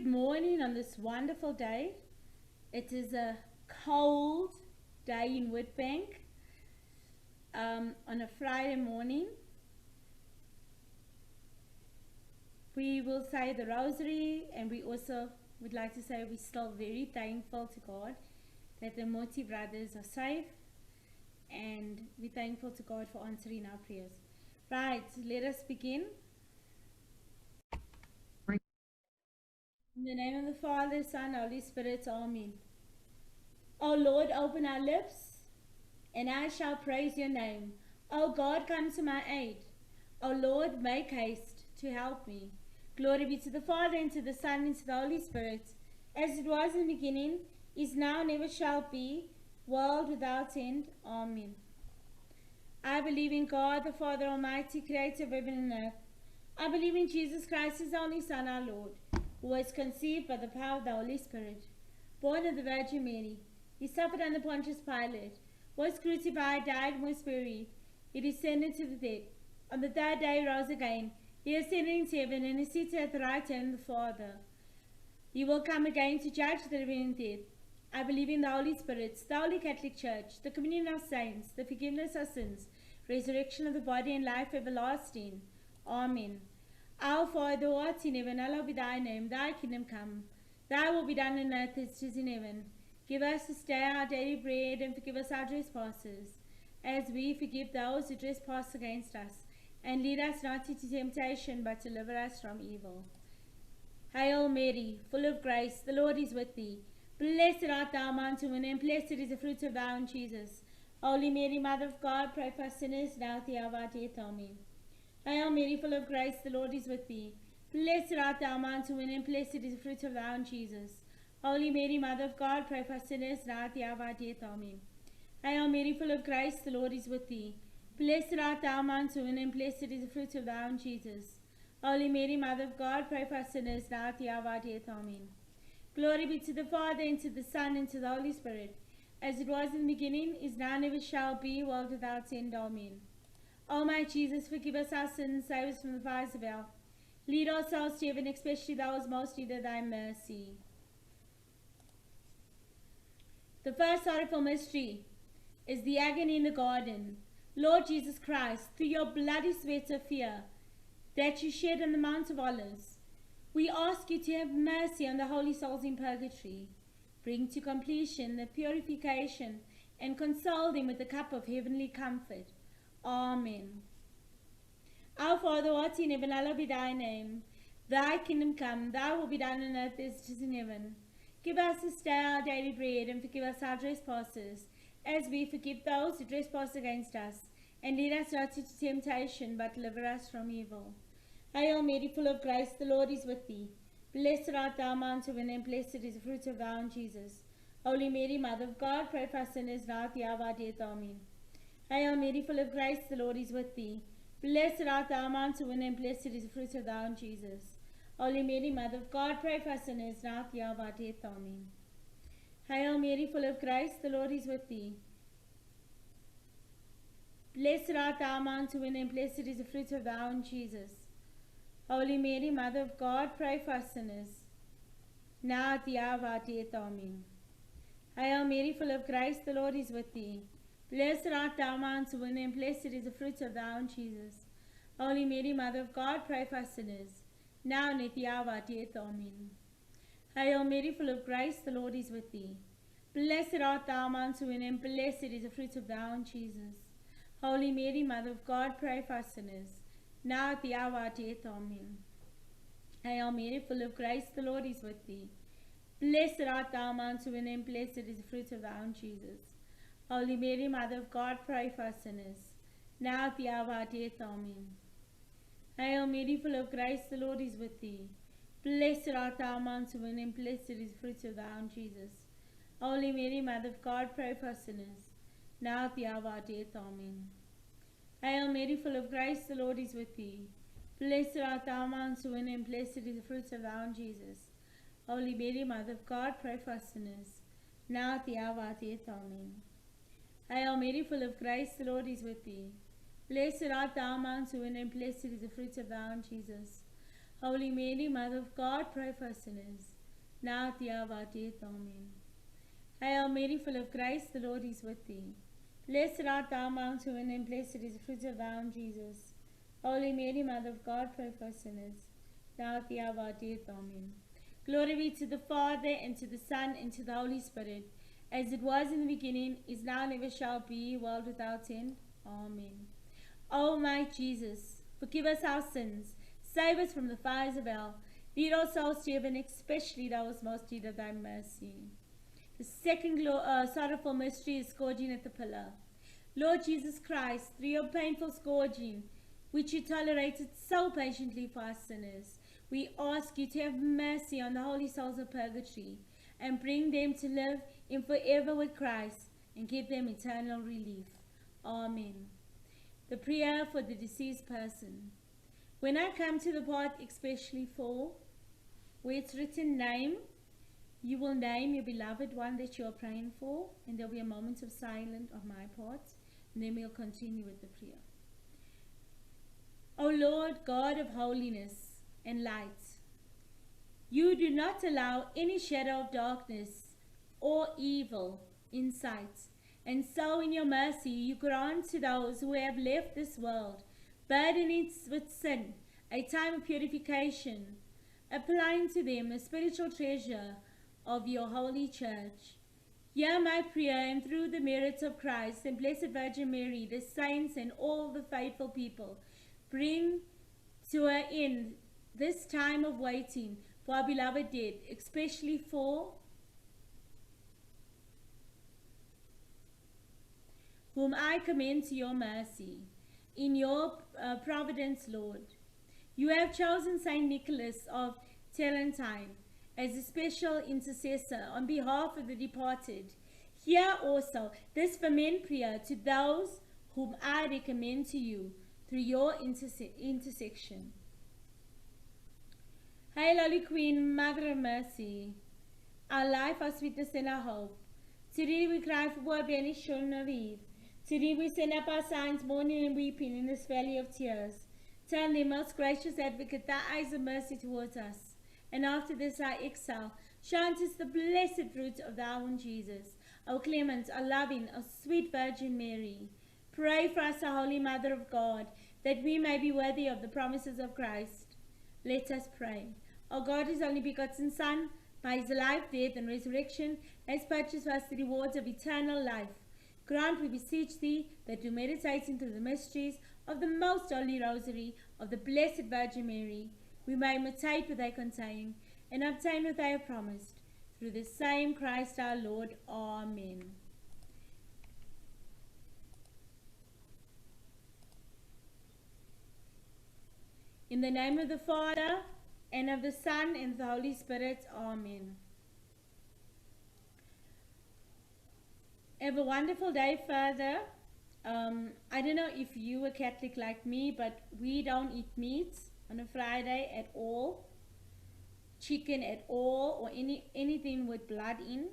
Good morning on this wonderful day. It is a cold day in Witbank on a Friday morning. We will say the rosary, and we also would like to say we're still very thankful to God that the Moti brothers are safe, and we're thankful to God for answering our prayers. Right, let us begin. In the name of the Father, Son, Holy Spirit, Amen. O Lord, open our lips, and I shall praise your name. O God, come to my aid. O Lord, make haste to help me. Glory be to the Father, and to the Son, and to the Holy Spirit, as it was in the beginning, is now, and ever shall be, world without end. Amen. I believe in God, the Father Almighty, creator of heaven and earth. I believe in Jesus Christ, his only Son, our Lord, who was conceived by the power of the Holy Spirit, born of the Virgin Mary. He suffered under Pontius Pilate, was crucified, died, and was buried. He descended to the dead. On the third day he rose again. He ascended into heaven, and is seated at the right hand of the Father. He will come again to judge the living and dead. I believe in the Holy Spirit, the Holy Catholic Church, the communion of saints, the forgiveness of sins, resurrection of the body, and life everlasting. Amen. Our Father, who art in heaven, hallowed be thy name. Thy kingdom come. Thy will be done on earth as it is in heaven. Give us this day our daily bread, and forgive us our trespasses, as we forgive those who trespass against us. And lead us not into temptation, but deliver us from evil. Hail Mary, full of grace, the Lord is with thee. Blessed art thou amongst women, and blessed is the fruit of thy womb, Jesus. Holy Mary, Mother of God, pray for us sinners, now at the hour of our death. Amen. Hail Mary, full of grace, the Lord is with thee. Blessed art thou amongst women, and blessed is the fruit of thy womb, Jesus. Holy Mary, Mother of God, pray for us sinners, now at the hour of our death. Amen. Hail Mary, full of grace, the Lord is with thee. Blessed art thou amongst women, and blessed is the fruit of thy womb, Jesus. Holy Mary, Mother of God, pray for us sinners, now at the hour of our death. Amen. Glory be to the Father, and to the Son, and to the Holy Spirit, as it was in the beginning, is now, and ever shall be, world without end. Amen. O my Jesus, forgive us our sins, save us from the fires of hell. Lead our souls to heaven, especially those most need of thy mercy. The first sorrowful mystery is the agony in the garden. Lord Jesus Christ, through your bloody sweat of fear that you shed on the Mount of Olives, we ask you to have mercy on the holy souls in purgatory. Bring to completion the purification, and console them with the cup of heavenly comfort. Amen. Our Father, who art in heaven, hallowed be thy name. Thy kingdom come, thy will be done on earth as it is in heaven. Give us this day our daily bread, and forgive us our trespasses, as we forgive those who trespass against us. And lead us not into temptation, but deliver us from evil. Hail Mary, full of grace, the Lord is with thee. Blessed art thou amongst women, and blessed is the fruit of thy womb, Jesus. Holy Mary, Mother of God, pray for us sinners, now at the hour of our death. Amen. Hail Mary, full of grace, the Lord is with thee. Blessed art thou amongst women, and blessed is the fruit of thy womb, Jesus. Holy Mary, Mother of God, pray for us sinners, now at the hour of our death. Amen. Hail Mary, full of grace, the Lord is with thee. Blessed art thou amongst women, and blessed is the fruit of thy womb, Jesus. Holy Mary, Mother of God, pray for us sinners, now at the hour of our death. Amen. Hail Mary, full of grace, the Lord is with thee. Blessed art thou amongst women, and blessed is the fruit of thy womb, Jesus. Holy Mary, Mother of God, pray for us sinners, now and at the hour of our death. Amen. Hail Mary, full of grace, the Lord is with thee. Blessed art thou amongst women, and blessed is the fruit of thy womb, Jesus. Holy Mary, Mother of God, pray for us sinners, now at the hour of our death. Amen. Hail Mary, full of grace, the Lord is with thee. Blessed art thou amongst women, and blessed is the fruit of thy womb, Jesus. Holy Mary, Mother of God, pray for us sinners, now at the hour of our death. Amen. Hail Mary, full of grace, the Lord is with thee. Blessed art thou amongst women, and blessed is the fruit of thy womb, Jesus. Holy Mary, Mother of God, pray for us sinners, now at the hour of our death. Amen. Hail Mary, full of grace, the Lord is with thee. Blessed art thou amongst women, and blessed is the fruit of thy womb, Jesus. Holy Mary, Mother of God, pray for us sinners, now at the hour of our death. Amen. Hail Mary, full of grace, the Lord is with thee. Blessed art thou amongst women, and blessed is the fruit of thy womb, Jesus. Holy Mary, Mother of God, pray for us sinners, now at the hour of our death. Amen. Hail Mary, full of grace, the Lord is with thee. Blessed art thou amongst women, and blessed is the fruit of thy womb, Jesus. Holy Mary, Mother of God, pray for us sinners, now at the hour of our death. Amen. Glory be to the Father, and to the Son, and to the Holy Spirit, as it was in the beginning, is now, and ever shall be, world without end. Amen. O my Jesus, forgive us our sins, save us from the fires of hell, lead our souls to heaven, especially those most need of thy mercy. The second sorrowful mystery is scourging at the pillar. Lord Jesus Christ, through your painful scourging, which you tolerated so patiently for us sinners, we ask you to have mercy on the holy souls of purgatory and bring them to live in forever with Christ and give them eternal relief. Amen. The prayer for the deceased person. When I come to the part especially for where it's written name, you will name your beloved one that you are praying for, and there'll be a moment of silence on my part, and then we'll continue with the prayer. O Lord, God of holiness and light, you do not allow any shadow of darkness or evil in sight, and so in your mercy you grant to those who have left this world, burdened with sin, a time of purification, applying to them the spiritual treasure of your holy church. Hear my prayer, and through the merits of Christ and Blessed Virgin Mary, the saints and all the faithful people, bring to an end this time of waiting for our beloved dead, especially for whom I commend to your mercy. In your providence, Lord, you have chosen Saint Nicholas of Tarentine as a special intercessor on behalf of the departed. Hear also this fervent prayer to those whom I recommend to you through your intercession. Hail, Holy Queen, Mother of Mercy, our life, our sweetness, and our hope. To thee we cry for poor banished children of Eve. To thee we send up our sighs, mourning and weeping in this valley of tears. Turn thee, most gracious Advocate, thy eyes of mercy towards us, and after this our exile, shine us the blessed fruit of thy own Jesus. O clement, O loving, O sweet Virgin Mary, pray for us, O Holy Mother of God, that we may be worthy of the promises of Christ. Let us pray. O God, his only begotten Son, by his life, death, and resurrection, has purchased for us the rewards of eternal life. Grant, we beseech thee, that we meditating through the mysteries of the most holy rosary of the Blessed Virgin Mary, we may imitate what they contain, and obtain what they have promised. Through the same Christ our Lord. Amen. In the name of the Father, and of the Son, and the Holy Spirit. Amen. Have a wonderful day, Father. I don't know if you are Catholic like me, but we don't eat meat on a Friday at all, chicken at all, or anything with blood in.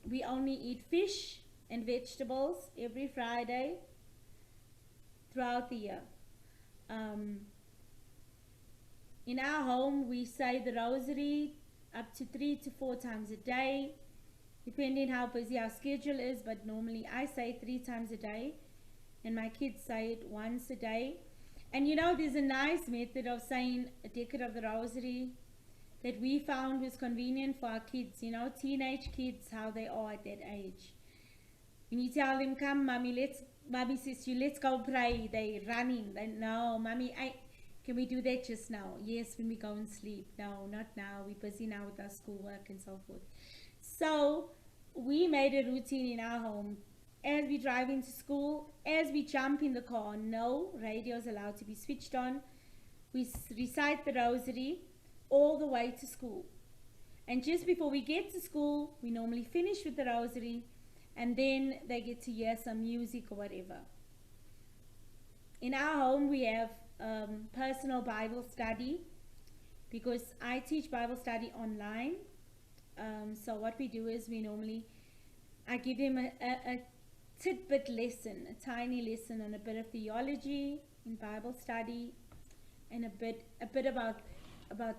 We only eat fish and vegetables every Friday throughout the year. In our home, we say the rosary up to 3 to 4 times a day, depending how busy our schedule is, but normally I say 3 times a day, and my kids say it once a day. And you know, there's a nice method of saying a decade of the rosary that we found was convenient for our kids, you know, teenage kids, how they are at that age. When you tell them, come, mommy says to you, let's go pray, they running. They, no, mommy, can we do that just now? Yes, when we go and sleep. No, not now. We're busy now with our schoolwork and so forth. So we made a routine in our home. As we drive into school, as we jump in the car, no radio is allowed to be switched on. We recite the rosary all the way to school. And just before we get to school, we normally finish with the rosary, and then they get to hear some music or whatever. In our home, we have personal Bible study, because I teach Bible study online. So what we do is I give them a tidbit lesson, a tiny lesson on a bit of theology in Bible study, and a bit about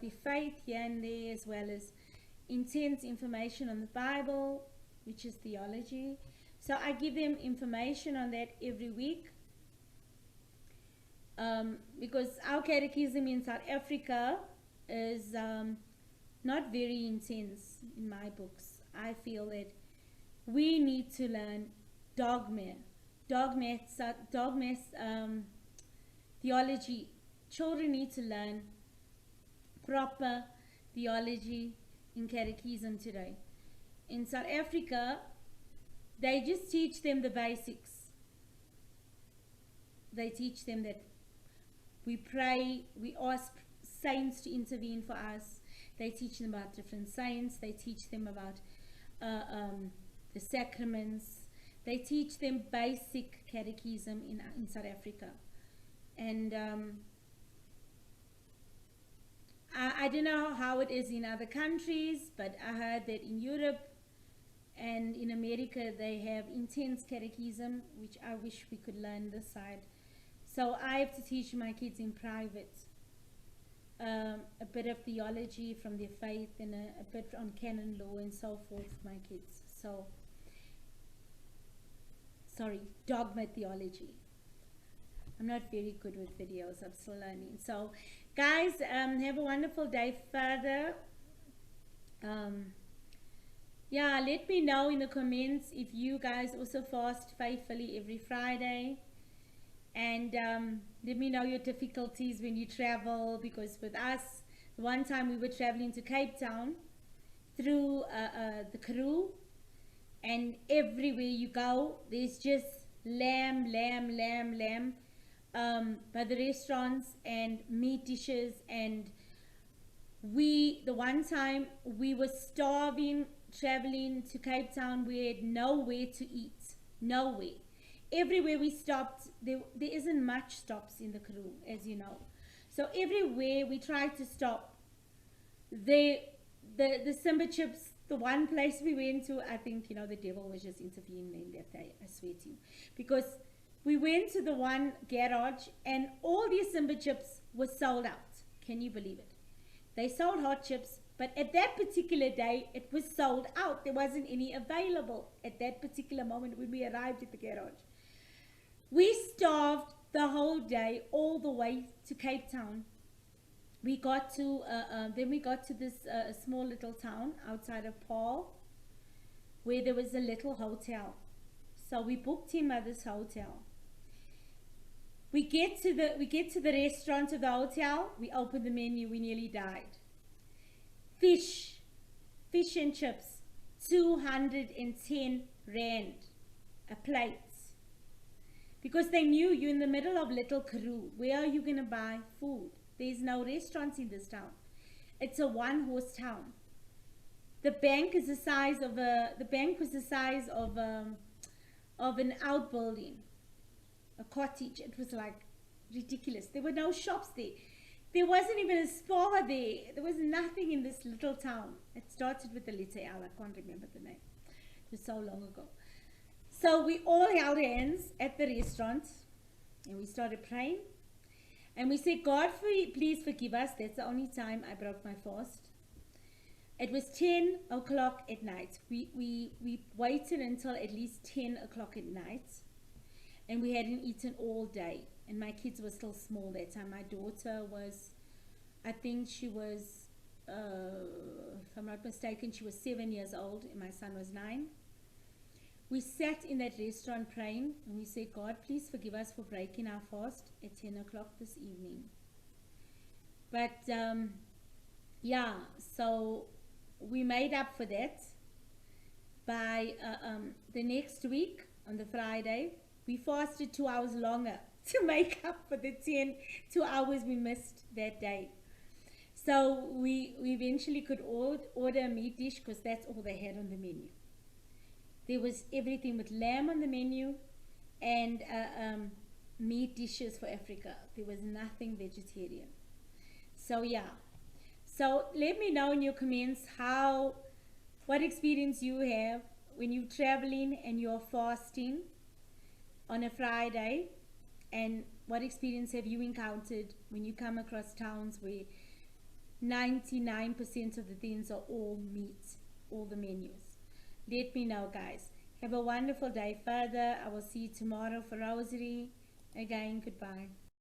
the faith here and there, as well as intense information on the Bible, which is theology. So I give them information on that every week. Because our catechism in South Africa is not very intense in my books. I feel that we need to learn dogmas, theology. Children need to learn proper theology in catechism today. In South Africa, they just teach them the basics. They teach them that we pray, we ask saints to intervene for us. They teach them about different saints. They teach them about the sacraments. They teach them basic catechism in South Africa. And I don't know how it is in other countries, but I heard that in Europe and in America they have intense catechism, which I wish we could learn this side. So I have to teach my kids in private a bit of theology from their faith and a bit on canon law and so forth for my kids. So, sorry, dogma theology. I'm not very good with videos, I'm still learning. So, guys, have a wonderful day further. Yeah, let me know in the comments if you guys also fast faithfully every Friday. And let me know your difficulties when you travel, because with us, one time we were traveling to Cape Town through the Karoo, and everywhere you go, there's just lamb by the restaurants and meat dishes. And the one time we were starving traveling to Cape Town, we had nowhere to eat, nowhere. Everywhere we stopped, there isn't much stops in the Karoo, as you know. So everywhere we tried to stop, the Simba chips, the one place we went to, I think, you know, the devil was just intervening that day, I swear to you. Because we went to the one garage and all the Simba chips were sold out. Can you believe it? They sold hot chips, but at that particular day, it was sold out. There wasn't any available at that particular moment when we arrived at the garage. We starved the whole day, all the way to Cape Town. We got to, then we got to this small little town outside of Paarl, where there was a little hotel. So we booked him at this hotel. We get to the restaurant of the hotel. We open the menu. We nearly died. Fish and chips, 210 rand a plate. Because they knew you're in the middle of Little Karoo. Where are you going to buy food? There's no restaurants in this town. It's a one-horse town. The bank is the size of an outbuilding, a cottage. It was like ridiculous. There were no shops there. There wasn't even a spa there. There was nothing in this little town. It started with the letter L. I can't remember the name. It was so long ago. So we all held hands at the restaurant and we started praying. And we said, God, please forgive us. That's the only time I broke my fast. It was 10 o'clock at night. We waited until at least 10 o'clock at night. And we hadn't eaten all day. And my kids were still small that time. My daughter was, I think she was, if I'm not mistaken, she was 7 years old. And my son was 9. We sat in that restaurant praying, and we said, God, please forgive us for breaking our fast at 10 o'clock this evening. But, yeah, so we made up for that by the next week, on the Friday. We fasted 2 hours longer to make up for the 2 hours we missed that day. So we eventually could order a meat dish, because that's all they had on the menu. There was everything with lamb on the menu and meat dishes for Africa. There was nothing vegetarian. So yeah. So let me know in your comments what experience you have when you're traveling and you're fasting on a Friday And what experience have you encountered when you come across towns where 99% of the things are all meat, all the menus? Let me know, guys. Have a wonderful day further. I will see you tomorrow for Rosary. Again, goodbye.